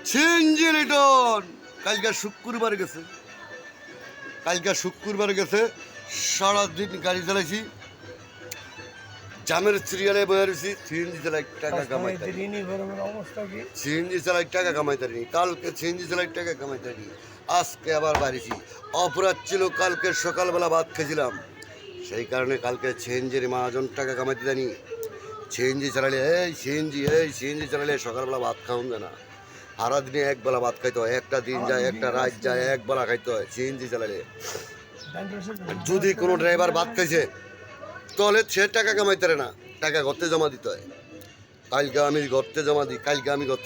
CNG Liton কালকে শুক্রবার গেছে সারাদিন গাড়ি চালাইছি জামের সিরিয়ালে বয়ে রয়েছি সিএনজি চালাই টাকা কামাইতে সিএনজি চালাই টাকা কামাইতে পারিনি কালকে সিএনজি চালাই টাকা কামাইতে পারিনি আজকে আবার বাড়িছি অপরাধ ছিল কালকে সকালবেলা ভাত খেয়েছিলাম সেই কারণে কালকে সিএনজির মহাজন টাকা কামাইতে জানি সিএনজি চালালে সিএনজি চালালে সকালবেলা ভাত খাওয়ান যায় না সারাদিনে একবেলা ভাত খাইতে হয় একটা দিন যায় একটা রাত যায় একবেলা খাইতে হয় সিএনজি চালালে যদি কোনো ড্রাইভার ভাত খাইছে তাহলে সে টাকা কামাইতে পারে না টাকা ঘরতে জমা দিতে হয় কালকে আমি ঘরতে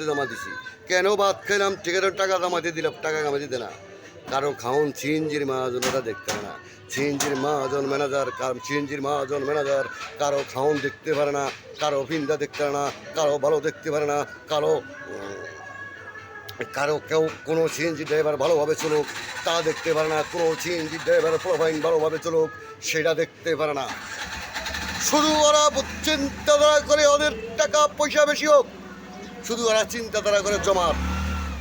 জমা দিছি কেন ভাত খাইলাম টিকিটের টাকা জমাতে দিলাম টাকা কামাইতে দিতে না কারণ খাওন সিএনজির মহাজনেরা দেখতে পারে না সিএনজির মহাজন ম্যানেজার কারো খাওন দেখতে পারে না কারো ফিন্দা দেখতে পারে না কারো ভালো দেখতে পারে না কারো কেউ কোনো সিএনজি ড্রাইভার ভালোভাবে চলুক তা দেখতে পারে না কোনো সিএনজি ড্রাইভার প্রোফাইল ভালোভাবে চলুক সেটা দেখতে পারে না শুধু ওরা চিন্তাধারা করে ওদের টাকা পয়সা বেশি হোক শুধু ওরা চিন্তাধারা করে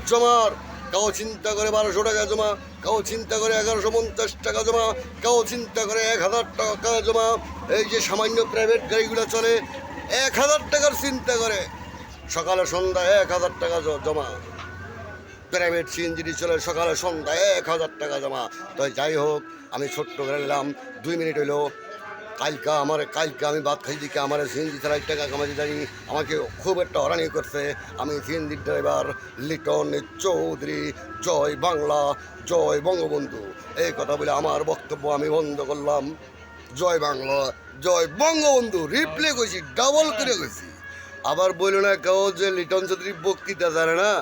জমার কাউ চিন্তা করে 1200 টাকা জমা কাউ চিন্তা করে 1150 টাকা জমা কাউ চিন্তা করে 1000 টাকা জমা এই যে সামান্য প্রাইভেট গাড়িগুলো চলে 1000 টাকার চিন্তা করে সকালে সন্ধ্যায় 1000 টাকা জমা প্রাইভেট সিএনজি চলে সকালে সন্ধ্যায় 1000 টাকা জমা তো যাই হোক আমি ছোট্ট করে নিলাম 2 মিনিট হইলো কালকে আমি ভাত খাই দিকে আমার সিএনজি চালাই টাকা কামাতে জানি আমাকে খুব একটা হরানি করছে আমি সিএনজি ড্রাইভার লিটন চৌধুরী জয় বাংলা জয় বঙ্গবন্ধু এই কথা বলে আমার বক্তব্য আমি বন্ধ করলাম জয় বাংলা জয় বঙ্গবন্ধু রিপ্লে করেছি ডাবল করে গেছি আবার বলল না কেউ যে লিটন চৌধুরী বক্তৃতা জানে না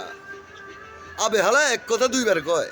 আবে হালা এক কথা 2 বার কয়